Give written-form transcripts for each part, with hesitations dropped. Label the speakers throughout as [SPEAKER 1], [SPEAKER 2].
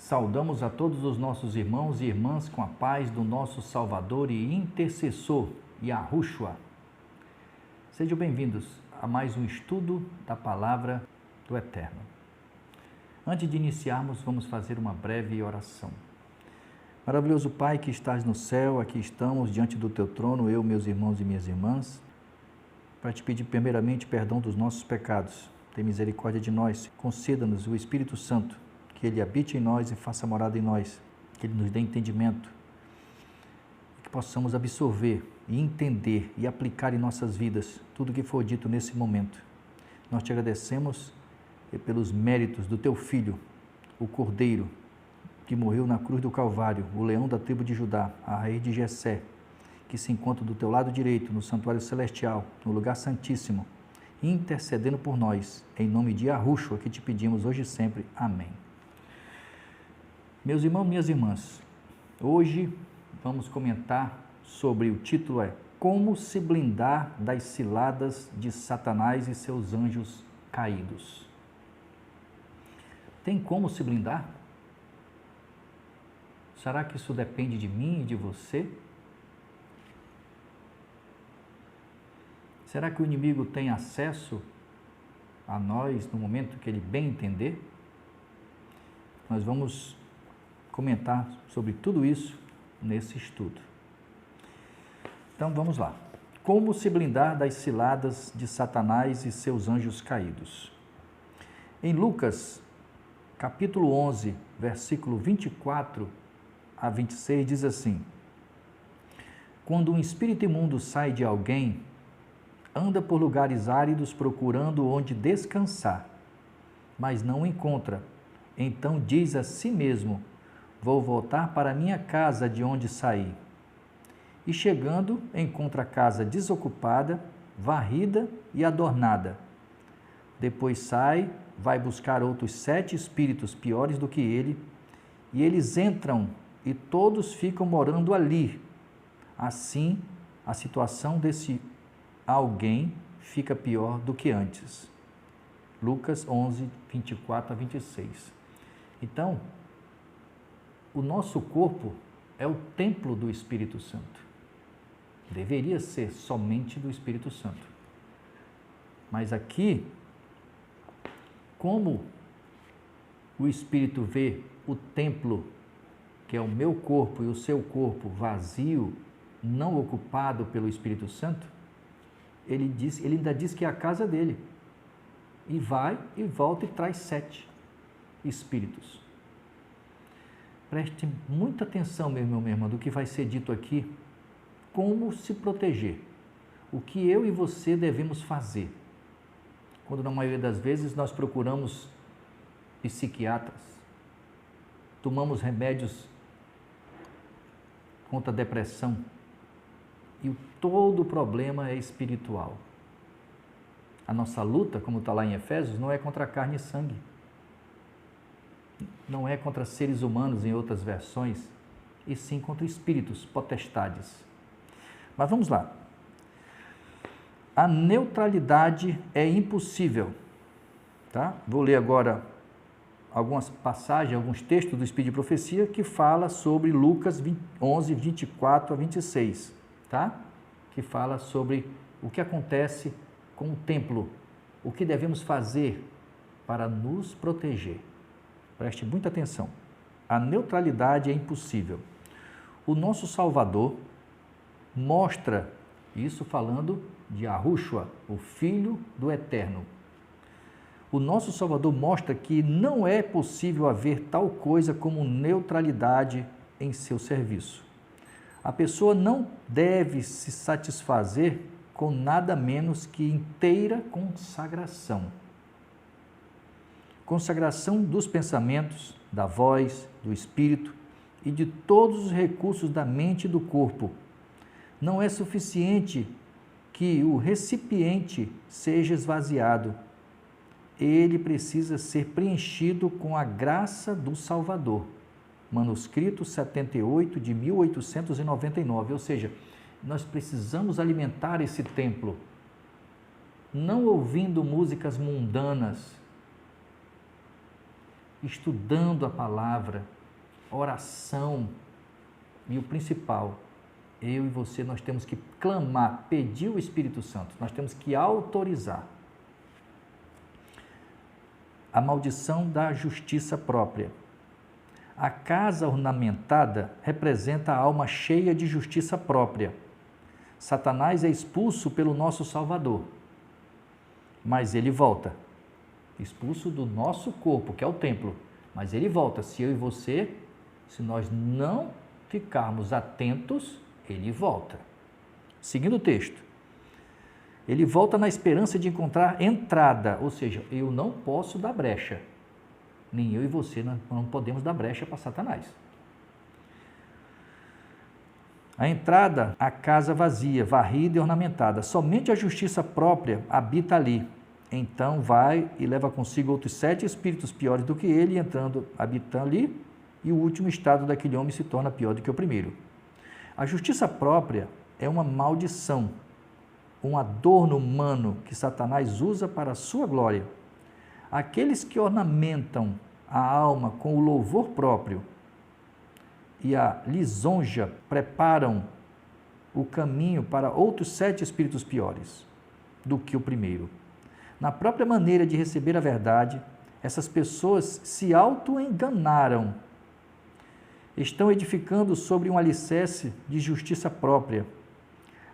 [SPEAKER 1] Saudamos a todos os nossos irmãos e irmãs com a paz do nosso Salvador e intercessor, Yahushua. Sejam bem-vindos a mais um estudo da Palavra do Eterno. Antes de iniciarmos, vamos fazer uma breve oração. Maravilhoso Pai que estás no céu, aqui estamos diante do Teu trono, eu, meus irmãos e minhas irmãs, para te pedir primeiramente perdão dos nossos pecados. Tem misericórdia de nós, conceda-nos o Espírito Santo, que Ele habite em nós e faça morada em nós, que Ele nos dê entendimento, que possamos absorver e entender e aplicar em nossas vidas tudo o que for dito nesse momento. Nós te agradecemos pelos méritos do Teu Filho, o Cordeiro, que morreu na cruz do Calvário, o leão da tribo de Judá, a raiz de Jessé, que se encontra do Teu lado direito, no santuário celestial, no lugar santíssimo, intercedendo por nós, em nome de Yahushua, que te pedimos hoje e sempre. Amém. Meus irmãos, minhas irmãs, hoje vamos comentar sobre, o título é Como se blindar das ciladas de Satanás e seus anjos caídos. Tem como se blindar? Será que isso depende de mim e de você? Será que o inimigo tem acesso a nós no momento que ele bem entender? Nós vamos comentar sobre tudo isso nesse estudo. Então vamos lá. Como se blindar das ciladas de Satanás e seus anjos caídos? Em Lucas, capítulo 11, versículo 24 a 26, diz assim: Quando um espírito imundo sai de alguém, anda por lugares áridos procurando onde descansar, mas não o encontra. Então diz a si mesmo: Vou voltar para minha casa de onde saí. E chegando, encontra a casa desocupada, varrida e adornada. Depois sai, vai buscar outros 7 espíritos piores do que ele, e eles entram e todos ficam morando ali. Assim, a situação desse alguém fica pior do que antes. Lucas 11, 24 a 26. Então, o nosso corpo é o templo do Espírito Santo. Deveria ser somente do Espírito Santo. Mas aqui, como o Espírito vê o templo, que é o meu corpo e o seu corpo vazio, não ocupado pelo Espírito Santo, ele ainda diz que é a casa dele. E vai e volta e traz 7 espíritos. Preste muita atenção, meu irmão, minha irmã, do que vai ser dito aqui. Como se proteger. O que eu e você devemos fazer. Quando na maioria das vezes nós procuramos psiquiatras, tomamos remédios contra a depressão e todo o problema é espiritual. A nossa luta, como está lá em Efésios, não é contra carne e sangue. Não é contra seres humanos em outras versões, e sim contra espíritos, potestades. Mas vamos lá. A neutralidade é impossível. Tá? Vou ler agora algumas passagens, alguns textos do Espírito de Profecia que fala sobre Lucas 11, 24 a 26. Tá? Que fala sobre o que acontece com o templo, o que devemos fazer para nos proteger. Preste muita atenção. A neutralidade é impossível. O nosso Salvador mostra, isso falando de Yahushua, o Filho do Eterno. O nosso Salvador mostra que não é possível haver tal coisa como neutralidade em seu serviço. A pessoa não deve se satisfazer com nada menos que inteira consagração. Consagração dos pensamentos, da voz, do espírito e de todos os recursos da mente e do corpo. Não é suficiente que o recipiente seja esvaziado. Ele precisa ser preenchido com a graça do Salvador. Manuscrito 78 de 1899, ou seja, nós precisamos alimentar esse templo, não ouvindo músicas mundanas, estudando a palavra, oração. E o principal, eu e você, nós temos que clamar, pedir o Espírito Santo, nós temos que autorizar. A maldição da justiça própria. A casa ornamentada representa a alma cheia de justiça própria. Satanás é expulso pelo nosso Salvador, mas ele volta. Expulso do nosso corpo, que é o templo, mas ele volta. Se eu e você, se nós não ficarmos atentos, ele volta. Seguindo o texto, ele volta na esperança de encontrar entrada, ou seja, eu não posso dar brecha. Nem eu e você não podemos dar brecha para Satanás. A entrada, a casa vazia, varrida e ornamentada. Somente a justiça própria habita ali. Então vai e leva consigo outros 7 espíritos piores do que ele, e entrando, habitam ali, e o último estado daquele homem se torna pior do que o primeiro. A justiça própria é uma maldição, um adorno humano que Satanás usa para a sua glória. Aqueles que ornamentam a alma com o louvor próprio e a lisonja preparam o caminho para outros 7 espíritos piores do que o primeiro. Na própria maneira de receber a verdade, essas pessoas se auto-enganaram. Estão edificando sobre um alicerce de justiça própria.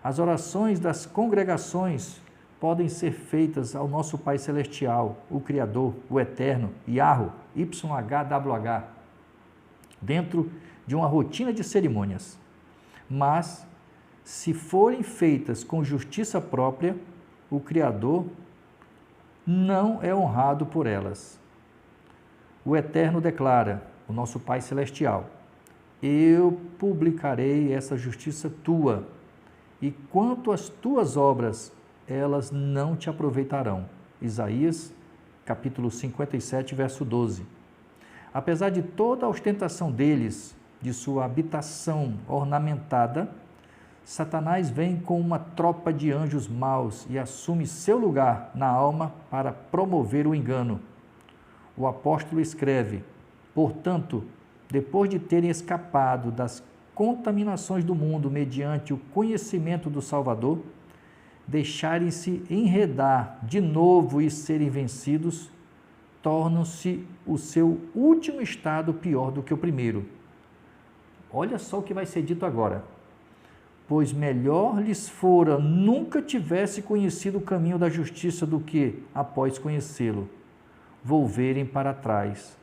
[SPEAKER 1] As orações das congregações podem ser feitas ao nosso Pai Celestial, o Criador, o Eterno, Yahweh, YHWH, dentro de uma rotina de cerimônias. Mas, se forem feitas com justiça própria, o Criador não é honrado por elas. O Eterno declara, o nosso Pai Celestial, eu publicarei essa justiça tua, e quanto às tuas obras, elas não te aproveitarão. Isaías, capítulo 57, verso 12. Apesar de toda a ostentação deles, de sua habitação ornamentada, Satanás vem com uma tropa de anjos maus e assume seu lugar na alma para promover o engano. O apóstolo escreve, portanto, depois de terem escapado das contaminações do mundo mediante o conhecimento do Salvador, deixarem-se enredar de novo e serem vencidos, tornam-se o seu último estado pior do que o primeiro. Olha só o que vai ser dito agora. Pois melhor lhes fora nunca tivesse conhecido o caminho da justiça do que, após conhecê-lo, volverem para trás,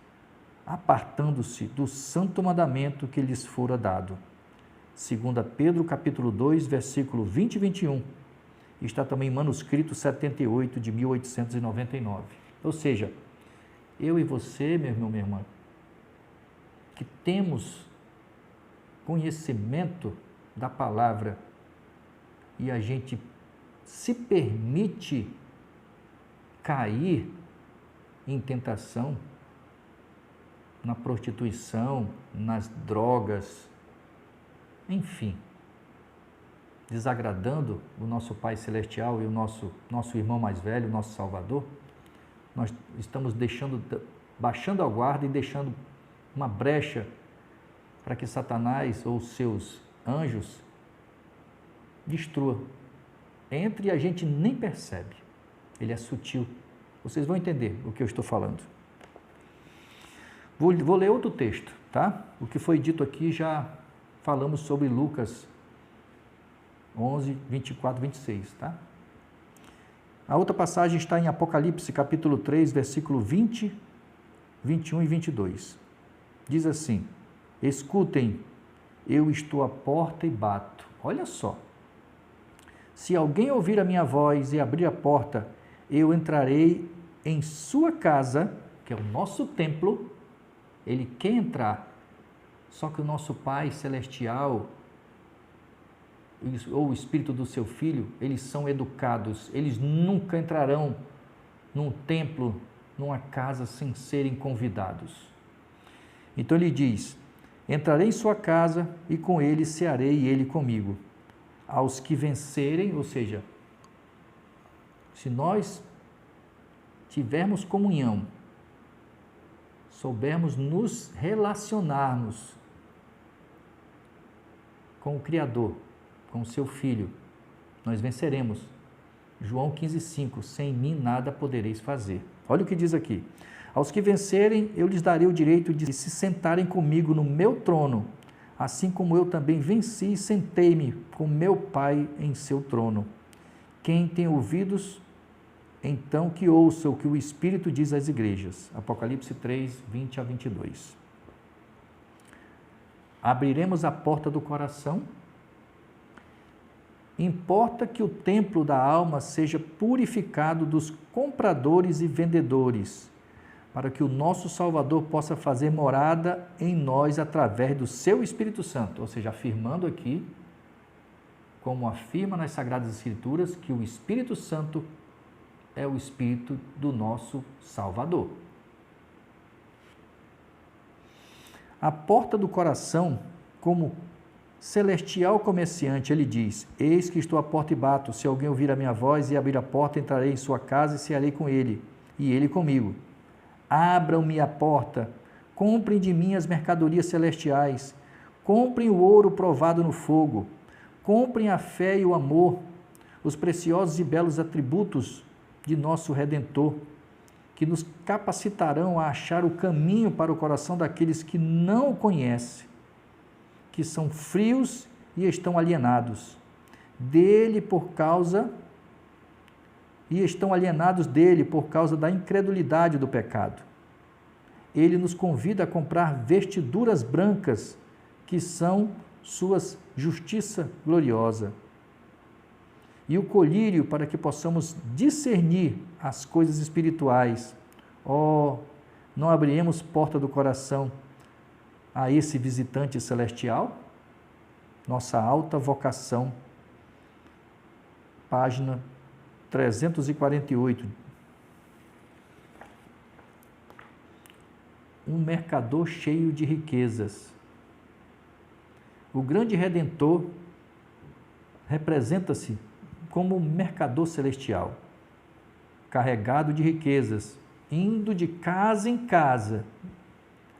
[SPEAKER 1] apartando-se do santo mandamento que lhes fora dado. 2 Pedro, capítulo 2, versículo 20 e 21. Está também em manuscrito 78 de 1899. Ou seja, eu e você, meu irmão, minha irmã, que temos conhecimento da palavra e a gente se permite cair em tentação, na prostituição, nas drogas, enfim, desagradando o nosso Pai Celestial e o nosso irmão mais velho, o nosso Salvador, nós estamos baixando a guarda e deixando uma brecha para que Satanás ou seus anjos destrua. Entre e a gente nem percebe. Ele é sutil. Vocês vão entender o que eu estou falando. Vou ler outro texto, tá? O que foi dito aqui já falamos sobre Lucas 11, 24, 26, tá? A outra passagem está em Apocalipse, capítulo 3, versículo 20, 21 e 22. Diz assim, escutem, eu estou à porta e bato. Olha só. Se alguém ouvir a minha voz e abrir a porta, eu entrarei em sua casa, que é o nosso templo. Ele quer entrar. Só que o nosso Pai Celestial, ou o Espírito do seu Filho, eles são educados. Eles nunca entrarão num templo, numa casa, sem serem convidados. Então ele diz, entrarei em sua casa e com ele cearei e ele comigo. Aos que vencerem, ou seja, se nós tivermos comunhão soubermos nos relacionarmos com o Criador, com o seu Filho, nós venceremos. João 15,5, sem mim nada podereis fazer. Olha o que diz aqui. Aos que vencerem, eu lhes darei o direito de se sentarem comigo no meu trono, assim como eu também venci e sentei-me com meu Pai em seu trono. Quem tem ouvidos, então que ouça o que o Espírito diz às igrejas. Apocalipse 3, 20 a 22. Abriremos a porta do coração. Importa que o templo da alma seja purificado dos compradores e vendedores, para que o nosso Salvador possa fazer morada em nós através do seu Espírito Santo. Ou seja, afirmando aqui, como afirma nas Sagradas Escrituras, que o Espírito Santo é o Espírito do nosso Salvador. A porta do coração, como celestial comerciante, ele diz: eis que estou à porta e bato, se alguém ouvir a minha voz e abrir a porta, entrarei em sua casa e cearei com ele, e ele comigo. Abram-me a porta, comprem de mim as mercadorias celestiais, comprem o ouro provado no fogo, comprem a fé e o amor, os preciosos e belos atributos de nosso Redentor, que nos capacitarão a achar o caminho para o coração daqueles que não o conhecem, que são frios e estão alienados dele por causa da incredulidade do pecado. Ele nos convida a comprar vestiduras brancas, que são suas justiça gloriosa, e o colírio para que possamos discernir as coisas espirituais. Não abriremos porta do coração a esse visitante celestial? Nossa alta vocação, página 348. Um mercador cheio de riquezas. O grande Redentor representa-se como um mercador celestial, carregado de riquezas, indo de casa em casa,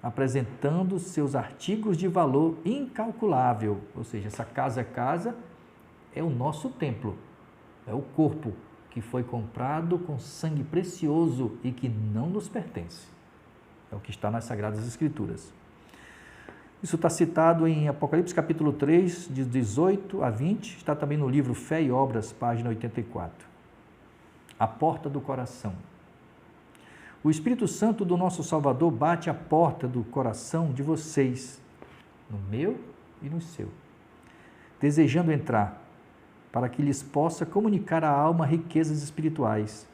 [SPEAKER 1] apresentando seus artigos de valor incalculável. Ou seja, essa casa é o nosso templo, é o corpo que foi comprado com sangue precioso e que não nos pertence. É o que está nas Sagradas Escrituras. Isso está citado em Apocalipse capítulo 3, de 18 a 20, está também no livro Fé e Obras, página 84. A porta do coração. O Espírito Santo do nosso Salvador bate à porta do coração de vocês, no meu e no seu, desejando entrar, para que lhes possa comunicar à alma riquezas espirituais.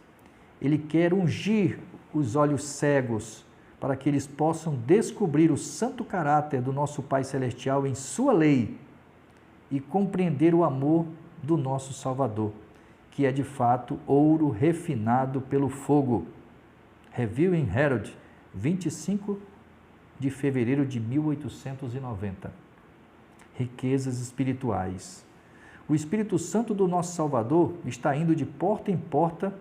[SPEAKER 1] Ele quer ungir os olhos cegos, para que eles possam descobrir o santo caráter do nosso Pai Celestial em sua lei e compreender o amor do nosso Salvador, que é de fato ouro refinado pelo fogo. Review in Herald, 25 de fevereiro de 1890. Riquezas espirituais. O Espírito Santo do nosso Salvador está indo de porta em porta,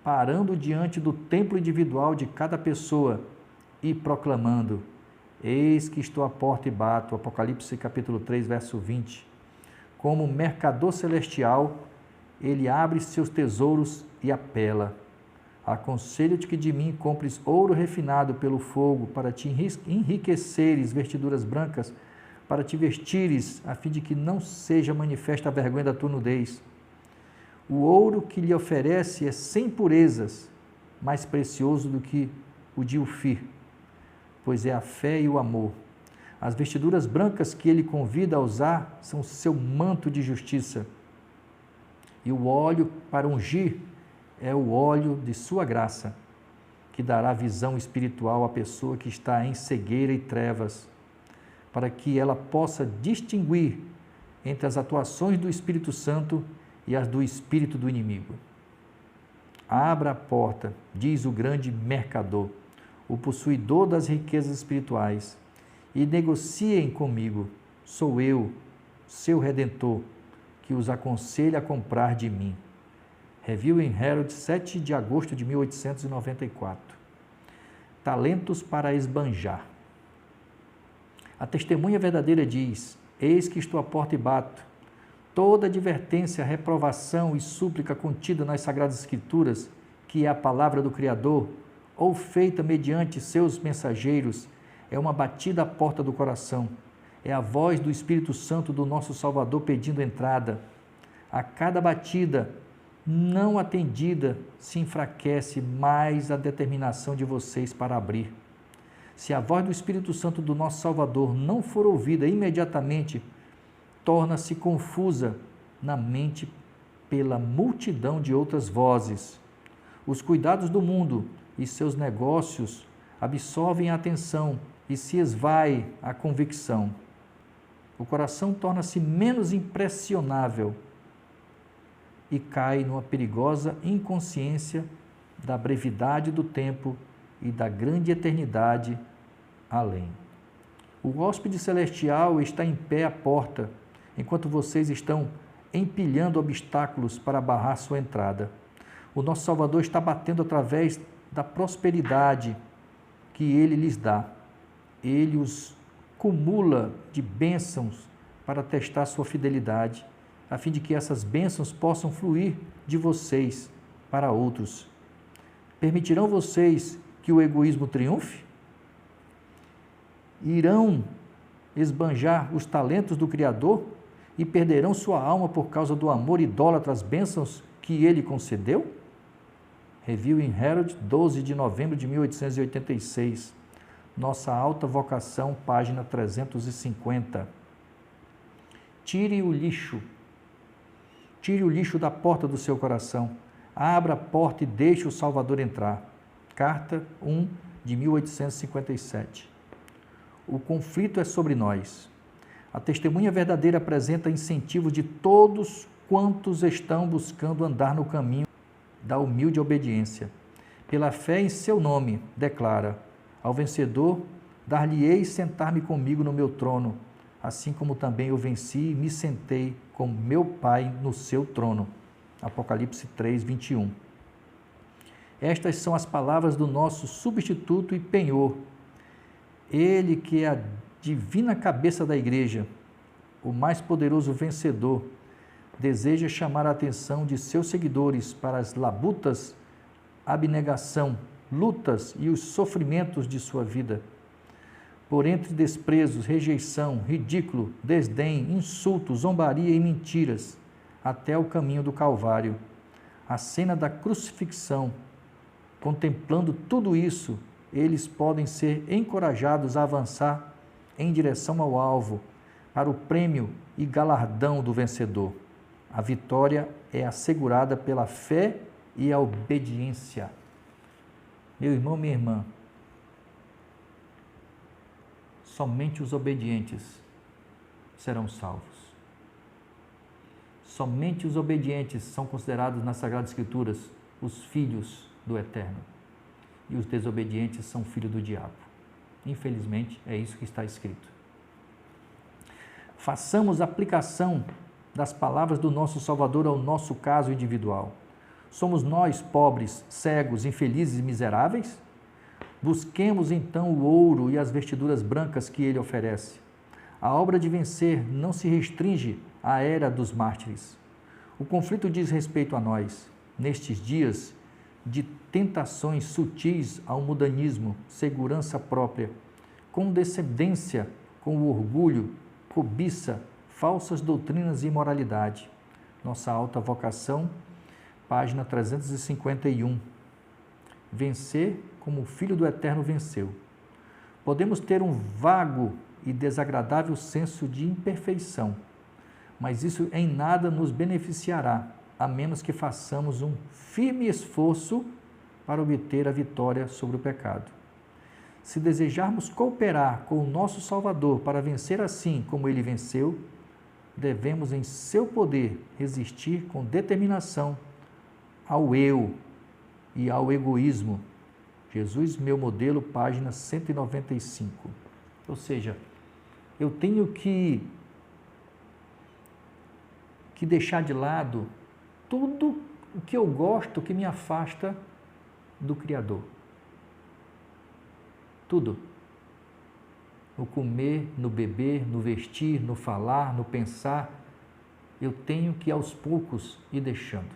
[SPEAKER 1] parando diante do templo individual de cada pessoa e proclamando: eis que estou à porta e bato. Apocalipse capítulo 3, verso 20. Como mercador celestial, ele abre seus tesouros e apela: aconselho-te que de mim compres ouro refinado pelo fogo, para te enriqueceres vestiduras brancas, para te vestires, a fim de que não seja manifesta a vergonha da tua nudez. O ouro que lhe oferece é sem impurezas, mais precioso do que o de Ofir, pois é a fé e o amor. As vestiduras brancas que ele convida a usar são seu manto de justiça. E o óleo para ungir é o óleo de sua graça, que dará visão espiritual à pessoa que está em cegueira e trevas, para que ela possa distinguir entre as atuações do Espírito Santo e as do espírito do inimigo. Abra a porta, diz o grande mercador, o possuidor das riquezas espirituais, e negociem comigo. Sou eu, seu Redentor, que os aconselha a comprar de mim. Review in Herald, 7 de agosto de 1894. talentos para esbanjar. A testemunha verdadeira diz: eis que estou à porta e bato. Toda advertência, reprovação e súplica contida nas Sagradas Escrituras, que é a palavra do Criador, ou feita mediante seus mensageiros, é uma batida à porta do coração. É a voz do Espírito Santo do nosso Salvador pedindo entrada. A cada batida não atendida se enfraquece mais a determinação de vocês para abrir. Se a voz do Espírito Santo do nosso Salvador não for ouvida imediatamente, torna-se confusa na mente pela multidão de outras vozes. Os cuidados do mundo e seus negócios absorvem a atenção e se esvai a convicção. O coração torna-se menos impressionável e cai numa perigosa inconsciência da brevidade do tempo e da grande eternidade além. O hóspede celestial está em pé à porta, enquanto vocês estão empilhando obstáculos para barrar sua entrada. O nosso Salvador está batendo através da prosperidade que Ele lhes dá. Ele os cumula de bênçãos para testar sua fidelidade, a fim de que essas bênçãos possam fluir de vocês para outros. Permitirão vocês que o egoísmo triunfe? Irão esbanjar os talentos do Criador e perderão sua alma por causa do amor idólatra às bênçãos que ele concedeu? Review in Herald, 12 de novembro de 1886. Nossa Alta Vocação, página 350. Tire o lixo. Tire o lixo da porta do seu coração. Abra a porta e deixe o Salvador entrar. Carta 1 de 1857. O conflito é sobre nós. A testemunha verdadeira apresenta incentivos de todos quantos estão buscando andar no caminho da humilde obediência. Pela fé em seu nome, declara: ao vencedor, dar-lhe-ei sentar-me comigo no meu trono, assim como também eu venci e me sentei com meu Pai no seu trono. Apocalipse 3, 21. Estas são as palavras do nosso substituto e penhor, ele que é a divina cabeça da igreja, o mais poderoso vencedor, deseja chamar a atenção de seus seguidores para as labutas, abnegação, lutas e os sofrimentos de sua vida. Por entre desprezos, rejeição, ridículo, desdém, insultos, zombaria e mentiras, até o caminho do Calvário, a cena da crucifixão. Contemplando tudo isso, eles podem ser encorajados a avançar em direção ao alvo, para o prêmio e galardão do vencedor. A vitória é assegurada pela fé e a obediência. Meu irmão, minha irmã, somente os obedientes serão salvos. Somente os obedientes são considerados nas Sagradas Escrituras os filhos do Eterno. E os desobedientes são filhos do diabo. Infelizmente, é isso que está escrito. Façamos aplicação das palavras do nosso Salvador ao nosso caso individual. Somos nós pobres, cegos, infelizes e miseráveis? Busquemos então o ouro e as vestiduras brancas que ele oferece. A obra de vencer não se restringe à era dos mártires. O conflito diz respeito a nós. Nestes dias de tentações sutis ao mundanismo, segurança própria, condescendência com o orgulho, cobiça, falsas doutrinas e imoralidade. Nossa Alta Vocação, página 351. Vencer como o Filho do Eterno venceu. Podemos ter um vago e desagradável senso de imperfeição, mas isso em nada nos beneficiará, a menos que façamos um firme esforço para obter a vitória sobre o pecado. Se desejarmos cooperar com o nosso Salvador para vencer assim como ele venceu, devemos em seu poder resistir com determinação ao eu e ao egoísmo. Jesus, meu modelo, página 195. Ou seja, eu tenho que deixar de lado tudo o que eu gosto que me afasta do Criador. Tudo. No comer, no beber, no vestir, no falar, no pensar, eu tenho que aos poucos ir deixando.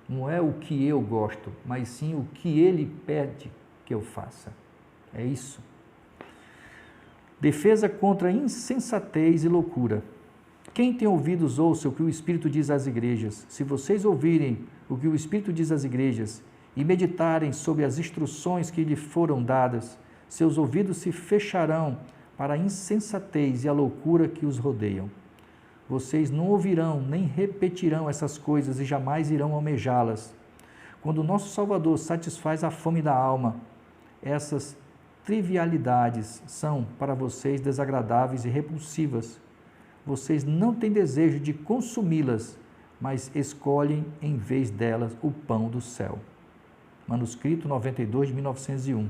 [SPEAKER 1] Não é o que eu gosto, mas sim o que ele pede que eu faça. É isso. Defesa contra insensatez e loucura. Quem tem ouvidos, ouça o que o Espírito diz às igrejas. Se vocês ouvirem o que o Espírito diz às igrejas e meditarem sobre as instruções que lhe foram dadas, seus ouvidos se fecharão para a insensatez e a loucura que os rodeiam. Vocês não ouvirão nem repetirão essas coisas e jamais irão almejá-las. Quando o nosso Salvador satisfaz a fome da alma, essas trivialidades são para vocês desagradáveis e repulsivas. Vocês não têm desejo de consumi-las, mas escolhem em vez delas o pão do céu. Manuscrito 92 de 1901.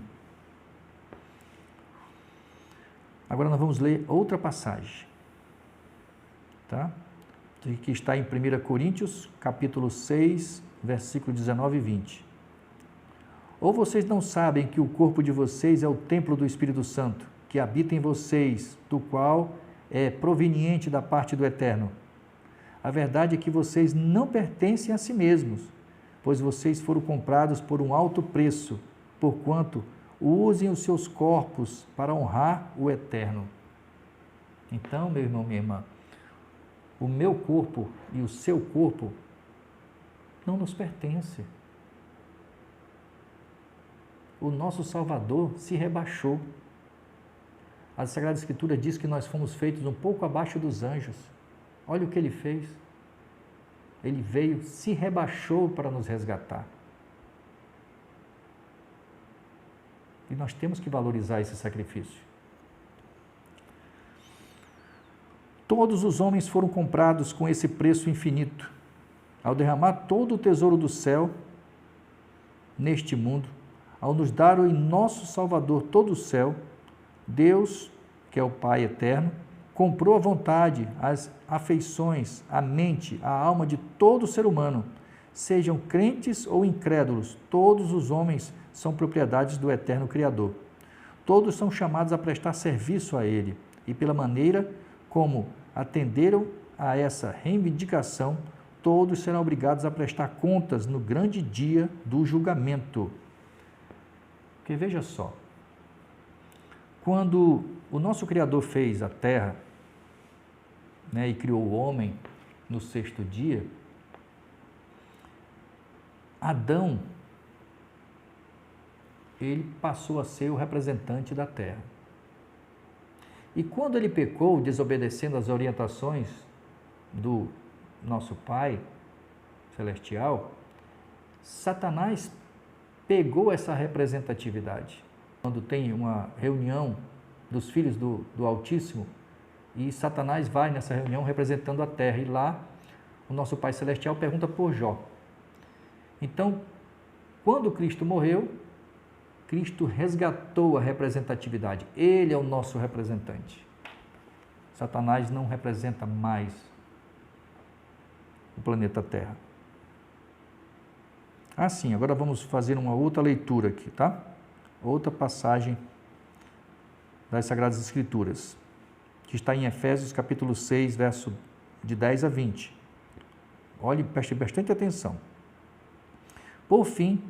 [SPEAKER 1] Agora nós vamos ler outra passagem, tá? Que está em 1 Coríntios, capítulo 6, versículo 19 e 20. Ou vocês não sabem que o corpo de vocês é o templo do Espírito Santo, que habita em vocês, do qual é proveniente da parte do Eterno? A verdade é que vocês não pertencem a si mesmos, pois vocês foram comprados por um alto preço, porquanto usem os seus corpos para honrar o Eterno. Então, meu irmão, minha irmã, o meu corpo e o seu corpo não nos pertence. O nosso Salvador se rebaixou. A Sagrada Escritura diz que nós fomos feitos um pouco abaixo dos anjos. Olha o que ele fez. Ele veio, se rebaixou para nos resgatar. E nós temos que valorizar esse sacrifício. Todos os homens foram comprados com esse preço infinito. Ao derramar todo o tesouro do céu neste mundo, ao nos dar em nosso Salvador todo o céu, Deus, que é o Pai eterno, comprou a vontade, as afeições, a mente, a alma de todo ser humano. Sejam crentes ou incrédulos, todos os homens são propriedades do eterno Criador. Todos são chamados a prestar serviço a Ele, e pela maneira como atenderam a essa reivindicação, todos serão obrigados a prestar contas no grande dia do julgamento. Porque veja só, quando o nosso Criador fez a terra, né, e criou o homem no sexto dia, Adão, ele passou a ser o representante da terra. E quando ele pecou, desobedecendo as orientações do nosso Pai Celestial, Satanás pegou essa representatividade. Quando tem uma reunião dos filhos do Altíssimo, e Satanás vai nessa reunião representando a terra, e lá o nosso Pai Celestial pergunta por Jó. Então, quando Cristo morreu, Cristo resgatou a representatividade. Ele é o nosso representante. Satanás não representa mais o planeta Terra. Assim, agora vamos fazer uma outra leitura aqui, tá? Outra passagem das Sagradas Escrituras, que está em Efésios capítulo 6, verso de 10 a 20. Olhe, preste bastante atenção. Por fim,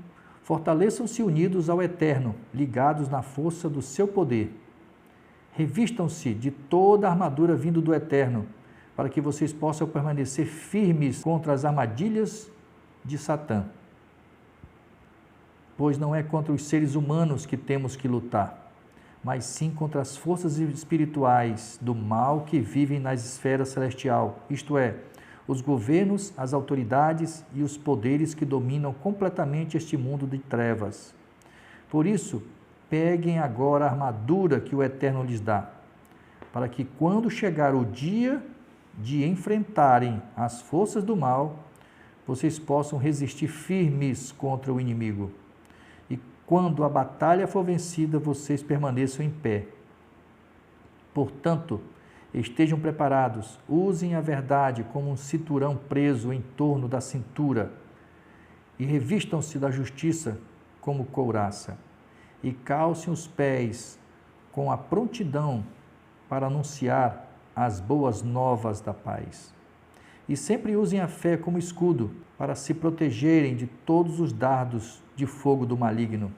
[SPEAKER 1] fortaleçam-se unidos ao Eterno, ligados na força do seu poder. Revistam-se de toda a armadura vindo do Eterno, para que vocês possam permanecer firmes contra as armadilhas de Satã. Pois não é contra os seres humanos que temos que lutar, mas sim contra as forças espirituais do mal que vivem nas esferas celestiais, isto é, os governos, as autoridades e os poderes que dominam completamente este mundo de trevas. Por isso, peguem agora a armadura que o Eterno lhes dá, para que quando chegar o dia de enfrentarem as forças do mal, vocês possam resistir firmes contra o inimigo. E quando a batalha for vencida, vocês permaneçam em pé. Portanto, estejam preparados, usem a verdade como um cinturão preso em torno da cintura e revistam-se da justiça como couraça. e calcem os pés com a prontidão para anunciar as boas novas da paz. E sempre usem a fé como escudo para se protegerem de todos os dardos de fogo do maligno.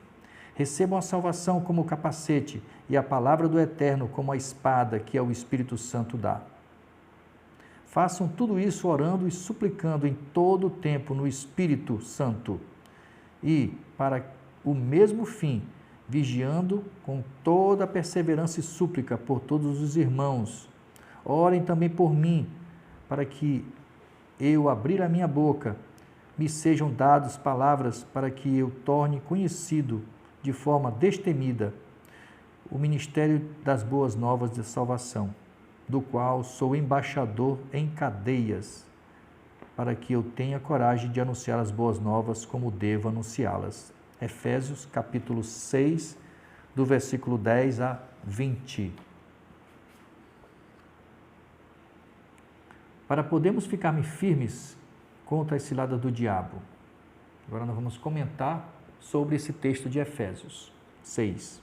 [SPEAKER 1] Recebam a salvação como capacete e a palavra do Eterno como a espada que é o Espírito Santo dá. Façam tudo isso orando e suplicando em todo o tempo no Espírito Santo e, para o mesmo fim, vigiando com toda a perseverança e súplica por todos os irmãos. Orem também por mim, para que eu abrir a minha boca, me sejam dadas palavras para que eu torne conhecido de forma destemida o ministério das boas novas de salvação, do qual sou embaixador em cadeias, para que eu tenha coragem de anunciar as boas novas como devo anunciá-las. Efésios capítulo 6, do versículo 10 a 20. Para podermos ficar firmes contra a cilada do diabo. Agora nós vamos comentar sobre esse texto de Efésios 6.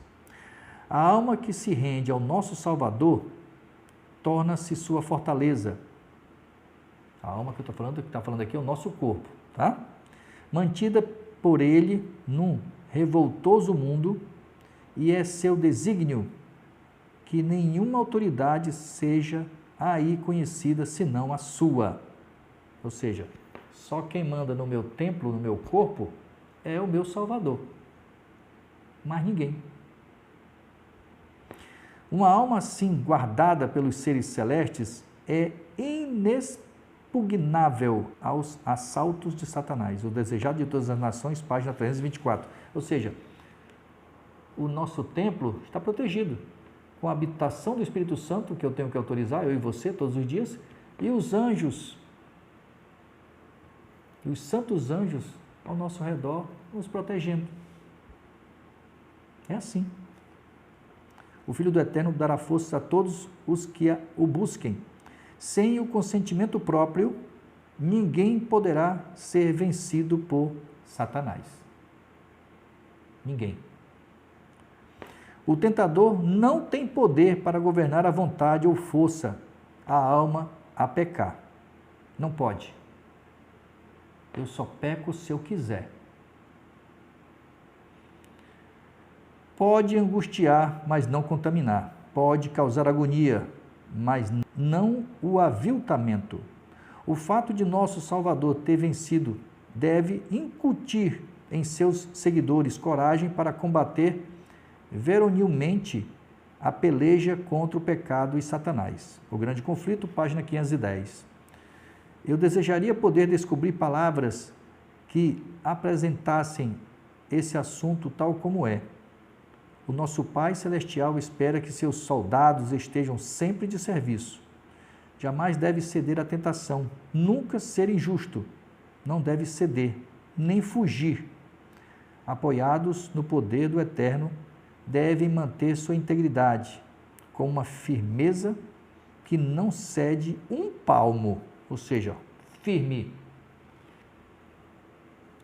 [SPEAKER 1] A alma que se rende ao nosso Salvador torna-se sua fortaleza. A alma que eu estou falando, que está falando aqui é o nosso corpo, tá? Mantida por ele num revoltoso mundo, e é seu desígnio que nenhuma autoridade seja aí conhecida senão a sua. Ou seja, só quem manda no meu templo, no meu corpo, é o meu Salvador. Mais ninguém. Uma alma assim guardada pelos seres celestes é inexpugnável aos assaltos de Satanás. O desejado de todas as nações, página 324. Ou seja, o nosso templo está protegido com a habitação do Espírito Santo, que eu tenho que autorizar, eu e você, todos os dias, e os anjos, e os santos anjos ao nosso redor, nos protegendo. É assim. O Filho do Eterno dará força a todos os que o busquem. Sem o consentimento próprio, ninguém poderá ser vencido por Satanás. Ninguém. O tentador não tem poder para governar a vontade ou força a alma a pecar. Não pode. Eu só peco se eu quiser. Pode angustiar, mas não contaminar. Pode causar agonia, mas não o aviltamento. O fato de nosso Salvador ter vencido deve incutir em seus seguidores coragem para combater veronilmente a peleja contra o pecado e Satanás. O Grande Conflito, página 510. Eu desejaria poder descobrir palavras que apresentassem esse assunto tal como é. O nosso Pai Celestial espera que seus soldados estejam sempre de serviço. Jamais deve ceder à tentação, nunca ser injusto. Não deve ceder, nem fugir. Apoiados no poder do Eterno, devem manter sua integridade com uma firmeza que não cede um palmo, ou seja, firme.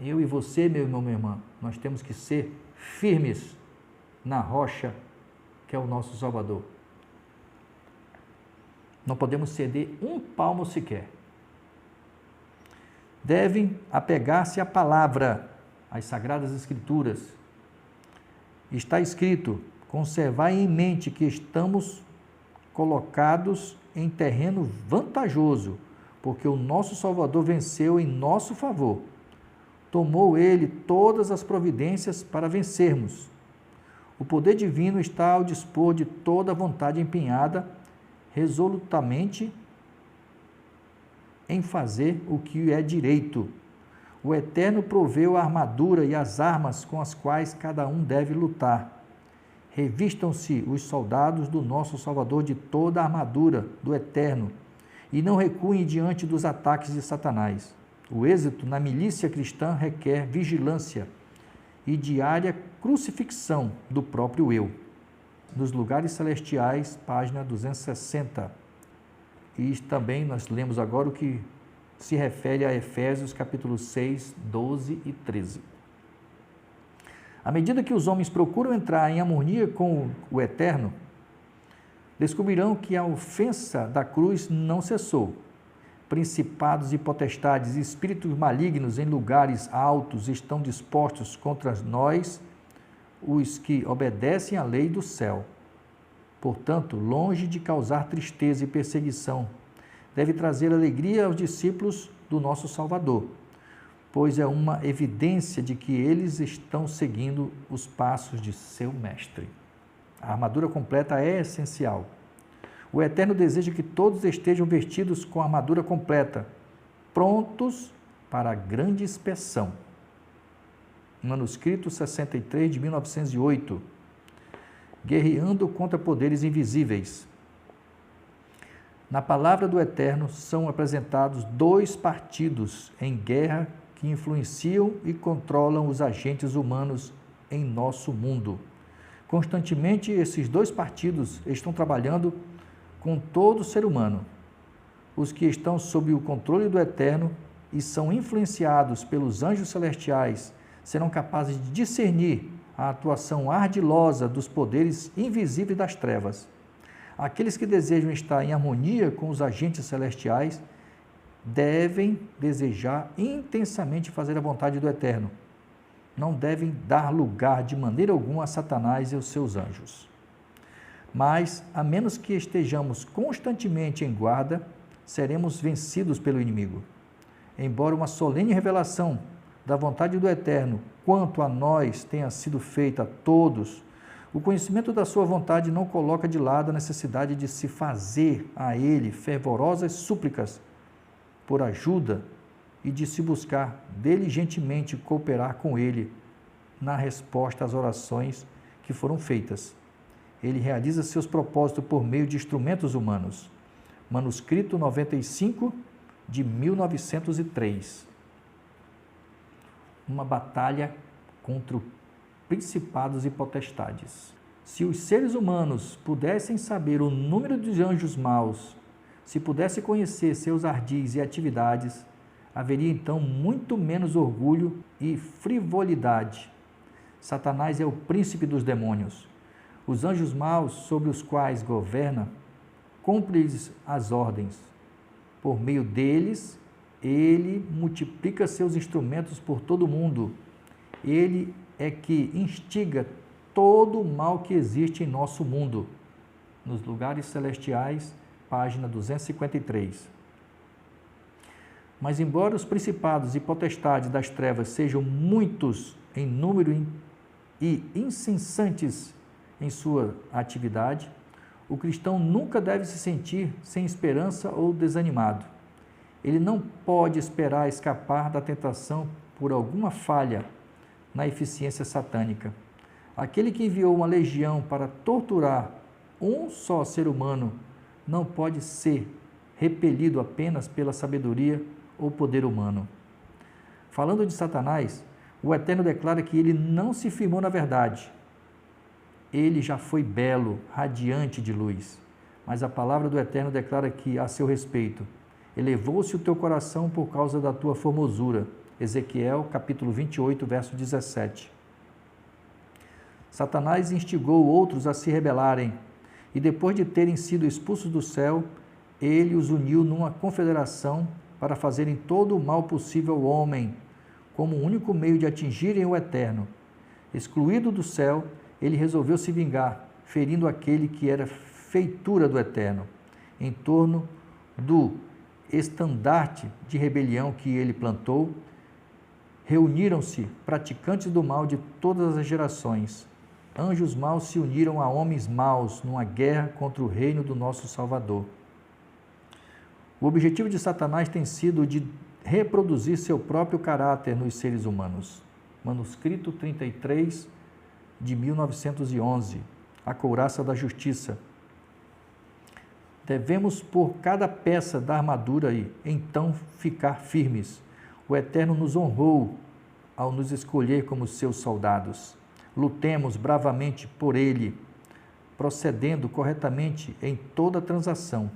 [SPEAKER 1] Eu e você, meu irmão, minha irmã, nós temos que ser firmes na rocha que é o nosso Salvador. Não podemos ceder um palmo sequer. Devem apegar-se à palavra, às Sagradas Escrituras. Está escrito: conservai em mente que estamos colocados em terreno vantajoso, porque o nosso Salvador venceu em nosso favor. Tomou ele todas as providências para vencermos. O poder divino está ao dispor de toda a vontade empenhada resolutamente em fazer o que é direito. O Eterno proveu a armadura e as armas com as quais cada um deve lutar. Revistam-se os soldados do nosso Salvador de toda a armadura do Eterno e não recuem diante dos ataques de Satanás. O êxito na milícia cristã requer vigilância e diária crucifixão do próprio eu. Nos lugares celestiais, página 260. E também nós lemos agora o que se refere a Efésios capítulo 6, 12 e 13. À medida que os homens procuram entrar em harmonia com o Eterno, descobrirão que a ofensa da cruz não cessou. Principados e potestades e espíritos malignos em lugares altos estão dispostos contra nós, os que obedecem à lei do céu. Portanto, longe de causar tristeza e perseguição, deve trazer alegria aos discípulos do nosso Salvador, pois é uma evidência de que eles estão seguindo os passos de seu Mestre. A armadura completa é essencial. O Eterno deseja que todos estejam vestidos com a armadura completa, prontos para a grande inspeção. Manuscrito 63 de 1908. Guerreando contra poderes invisíveis. Na palavra do Eterno são apresentados dois partidos em guerra que influenciam e controlam os agentes humanos em nosso mundo. Constantemente, esses dois partidos estão trabalhando com todo ser humano. Os que estão sob o controle do Eterno e são influenciados pelos anjos celestiais serão capazes de discernir a atuação ardilosa dos poderes invisíveis das trevas. Aqueles que desejam estar em harmonia com os agentes celestiais devem desejar intensamente fazer a vontade do Eterno. Não devem dar lugar de maneira alguma a Satanás e os seus anjos. Mas, a menos que estejamos constantemente em guarda, seremos vencidos pelo inimigo. Embora uma solene revelação da vontade do Eterno quanto a nós tenha sido feita a todos, o conhecimento da sua vontade não coloca de lado a necessidade de se fazer a Ele fervorosas súplicas por ajuda e de se buscar diligentemente cooperar com Ele na resposta às orações que foram feitas. Ele realiza seus propósitos por meio de instrumentos humanos. Manuscrito 95 de 1903. Uma batalha contra principados e potestades. Se os seres humanos pudessem saber o número de anjos maus, se pudessem conhecer seus ardis e atividades, haveria então muito menos orgulho e frivolidade. Satanás é o príncipe dos demônios. Os anjos maus sobre os quais governa, cumpre-lhes as ordens. Por meio deles, ele multiplica seus instrumentos por todo o mundo. Ele é que instiga todo o mal que existe em nosso mundo. Nos lugares celestiais, página 253. Mas embora os principados e potestades das trevas sejam muitos em número e incessantes em sua atividade, o cristão nunca deve se sentir sem esperança ou desanimado. Ele não pode esperar escapar da tentação por alguma falha na eficiência satânica. Aquele que enviou uma legião para torturar um só ser humano não pode ser repelido apenas pela sabedoria ou poder humano. Falando de Satanás, o Eterno declara que ele não se firmou na verdade. Ele já foi belo, radiante de luz. Mas a palavra do Eterno declara que, a seu respeito, elevou-se o teu coração por causa da tua formosura. Ezequiel, capítulo 28, verso 17. Satanás instigou outros a se rebelarem, e depois de terem sido expulsos do céu, ele os uniu numa confederação para fazerem todo o mal possível ao homem, como o único meio de atingirem o Eterno. Excluído do céu, ele resolveu se vingar, ferindo aquele que era feitura do Eterno. Em torno do estandarte de rebelião que ele plantou, reuniram-se praticantes do mal de todas as gerações. Anjos maus se uniram a homens maus numa guerra contra o reino do nosso Salvador. O objetivo de Satanás tem sido de reproduzir seu próprio caráter nos seres humanos. Manuscrito 33 de 1911, A Couraça da Justiça. Devemos por cada peça da armadura e então ficar firmes. O Eterno nos honrou ao nos escolher como seus soldados. Lutemos bravamente por Ele, procedendo corretamente em toda transação.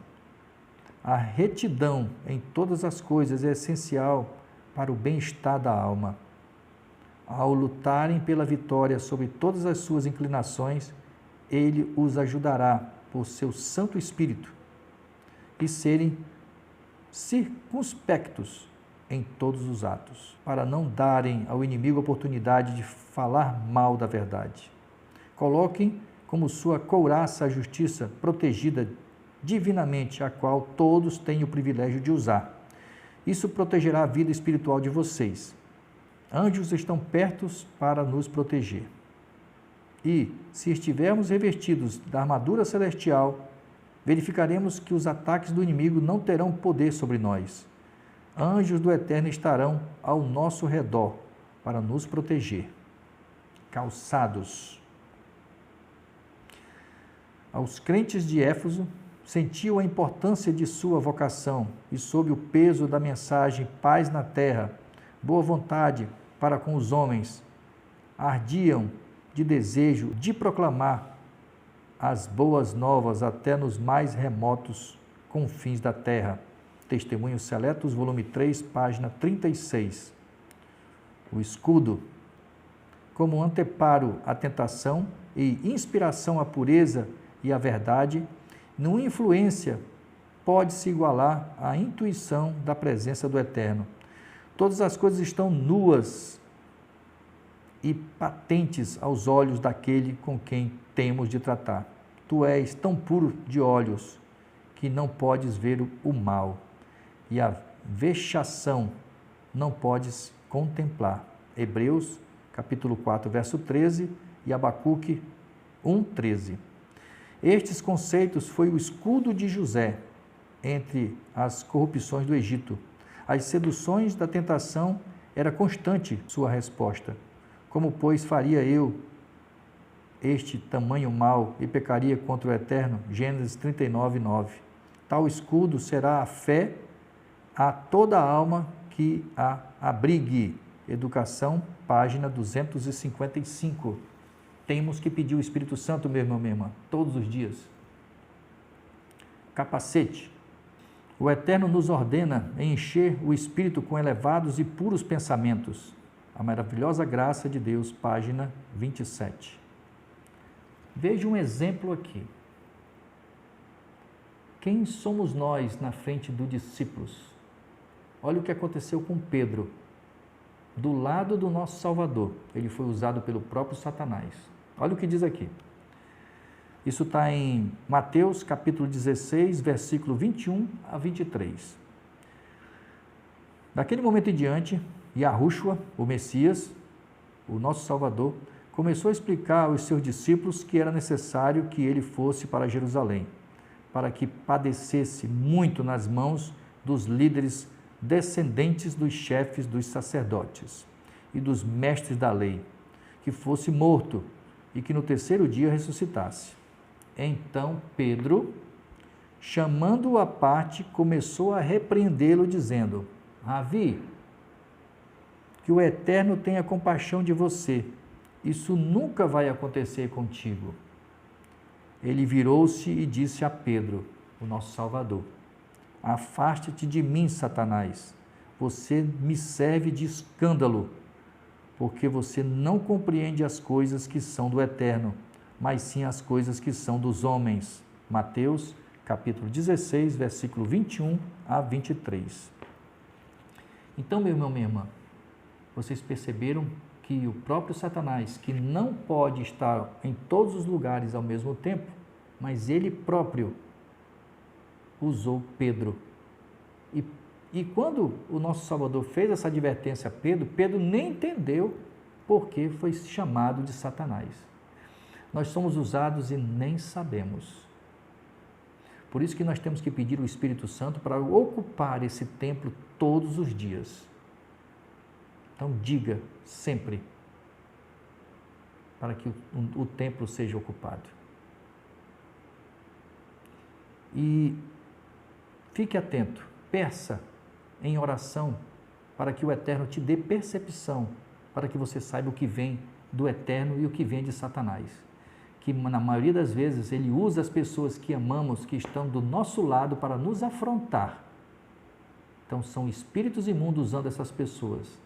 [SPEAKER 1] A retidão em todas as coisas é essencial para o bem-estar da alma. Ao lutarem pela vitória sobre todas as suas inclinações, Ele os ajudará por seu Santo Espírito e serem circunspectos em todos os atos, para não darem ao inimigo a oportunidade de falar mal da verdade. Coloquem como sua couraça a justiça protegida divinamente, a qual todos têm o privilégio de usar. Isso protegerá a vida espiritual de vocês. Anjos estão perto para nos proteger. E, se estivermos revestidos da armadura celestial, verificaremos que os ataques do inimigo não terão poder sobre nós. Anjos do Eterno estarão ao nosso redor para nos proteger. Calçados. Aos crentes de Éfeso, sentiu a importância de sua vocação e, sob o peso da mensagem paz na terra, boa vontade para com os homens, ardiam de desejo de proclamar as boas novas até nos mais remotos confins da terra. Testemunhos Seletos, volume 3, página 36. O escudo, como anteparo à tentação e inspiração à pureza e à verdade, nenhuma influência pode se igualar à intuição da presença do Eterno. Todas as coisas estão nuas e patentes aos olhos daquele com quem temos de tratar. Tu és tão puro de olhos que não podes ver o mal, e a vexação não podes contemplar. Hebreus, capítulo 4, verso 13, e Abacuque 1:13. Estes conceitos foi o escudo de José entre as corrupções do Egito. As seduções da tentação era constante sua resposta. Como, pois, faria eu este tamanho mal e pecaria contra o Eterno? Gênesis 39:9. Tal escudo será a fé a toda alma que a abrigue. Educação, página 255. Temos que pedir o Espírito Santo, meu irmão, minha irmã, todos os dias. Capacete. O Eterno nos ordena encher o Espírito com elevados e puros pensamentos. A maravilhosa graça de Deus, página 27. Veja um exemplo aqui. Quem somos nós na frente dos discípulos? Olha o que aconteceu com Pedro. Do lado do nosso Salvador, ele foi usado pelo próprio Satanás. Olha o que diz aqui. Isso está em Mateus, capítulo 16, versículo 21 a 23. Daquele momento em diante, Yahushua, o Messias, o nosso Salvador, começou a explicar aos seus discípulos que era necessário que ele fosse para Jerusalém, para que padecesse muito nas mãos dos líderes descendentes dos chefes dos sacerdotes e dos mestres da lei, que fosse morto e que no terceiro dia ressuscitasse. Então Pedro, chamando-o à parte, começou a repreendê-lo, dizendo: Ravi, que o Eterno tenha compaixão de você. Isso nunca vai acontecer contigo. Ele virou-se e disse a Pedro, o nosso Salvador: Afaste-te de mim, Satanás. Você me serve de escândalo, porque você não compreende as coisas que são do Eterno, mas sim as coisas que são dos homens. Mateus, capítulo 16, versículo 21 a 23. Então, meu irmão, minha irmã, vocês perceberam que o próprio Satanás, que não pode estar em todos os lugares ao mesmo tempo, mas ele próprio usou Pedro. E quando o nosso Salvador fez essa advertência a Pedro, Pedro nem entendeu por que foi chamado de Satanás. Nós somos usados e nem sabemos. Por isso que nós temos que pedir o Espírito Santo para ocupar esse templo todos os dias. Então diga sempre, para que o templo seja ocupado. E fique atento, peça em oração para que o Eterno te dê percepção, para que você saiba o que vem do Eterno e o que vem de Satanás. Que na maioria das vezes ele usa as pessoas que amamos, que estão do nosso lado, para nos afrontar. Então são espíritos imundos usando essas pessoas.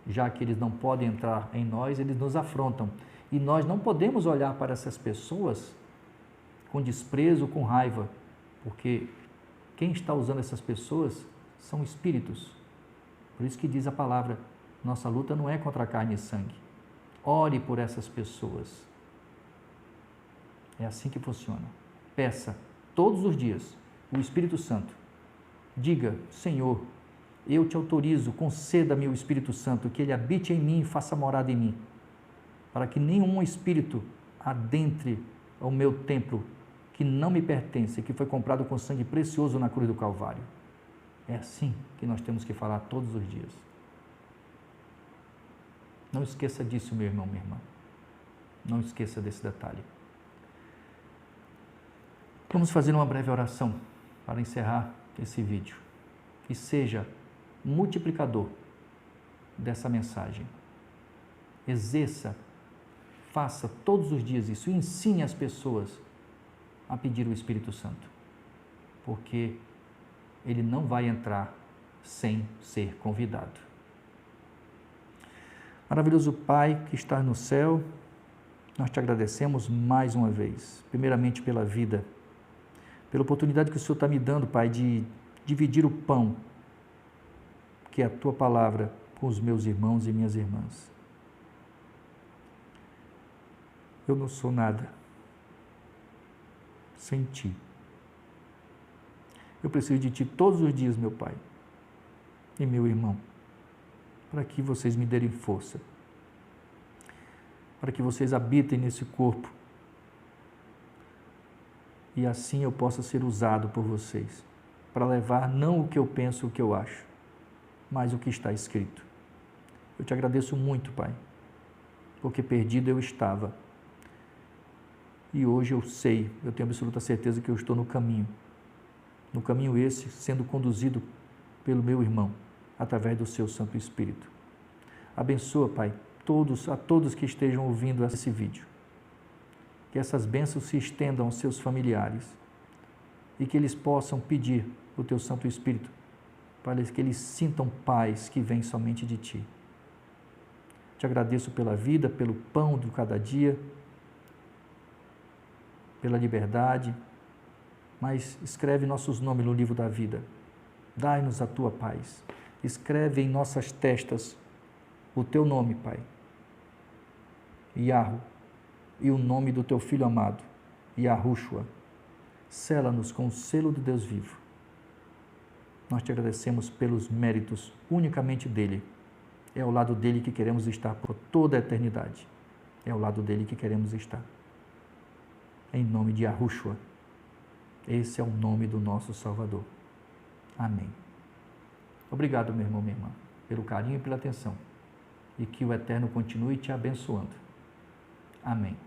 [SPEAKER 1] já que eles não podem entrar em nós, eles nos afrontam. E nós não podemos olhar para essas pessoas com desprezo, com raiva, porque quem está usando essas pessoas são espíritos. Por isso que diz a palavra, nossa luta não é contra carne e sangue. Ore por essas pessoas. É assim que funciona. Peça todos os dias o Espírito Santo. Diga, Senhor, eu te autorizo, conceda-me o Espírito Santo, que ele habite em mim e faça morada em mim, para que nenhum espírito adentre ao meu templo, que não me pertence, que foi comprado com sangue precioso na cruz do Calvário. É assim que nós temos que falar todos os dias. Não esqueça disso, meu irmão, minha irmã. Não esqueça desse detalhe. Vamos fazer uma breve oração para encerrar esse vídeo. E seja multiplicador dessa mensagem. Exerça, faça todos os dias isso e ensine as pessoas a pedir o Espírito Santo, porque ele não vai entrar sem ser convidado. Maravilhoso Pai que está no céu, nós te agradecemos mais uma vez, primeiramente pela vida, pela oportunidade que o Senhor está me dando, Pai, de dividir o pão, que é a Tua palavra, com os meus irmãos e minhas irmãs. Eu não sou nada sem Ti. Eu preciso de Ti todos os dias, meu Pai e meu irmão, para que vocês me derem força, para que vocês habitem nesse corpo e assim eu possa ser usado por vocês, para levar não o que eu penso, o que eu acho, mas o que está escrito. Eu te agradeço muito, Pai, porque perdido eu estava. E hoje eu sei, eu tenho absoluta certeza que eu estou no caminho esse, sendo conduzido pelo meu irmão, através do Seu Santo Espírito. Abençoa, Pai, a todos que estejam ouvindo esse vídeo. Que essas bênçãos se estendam aos seus familiares e que eles possam pedir o Teu Santo Espírito para que eles sintam paz que vem somente de Ti. Te agradeço pela vida, pelo pão de cada dia, pela liberdade, mas escreve nossos nomes no livro da vida. Dai-nos a Tua paz. Escreve em nossas testas o Teu nome, Pai, Yahweh, e o nome do Teu Filho amado, Yahushua. Sela-nos com o selo do Deus vivo. Nós te agradecemos pelos méritos unicamente dEle. É ao lado dEle que queremos estar por toda a eternidade. É ao lado dEle que queremos estar. Em nome de Yahushua. Esse é o nome do nosso Salvador. Amém. Obrigado, meu irmão, minha irmã, pelo carinho e pela atenção. E que o Eterno continue te abençoando. Amém.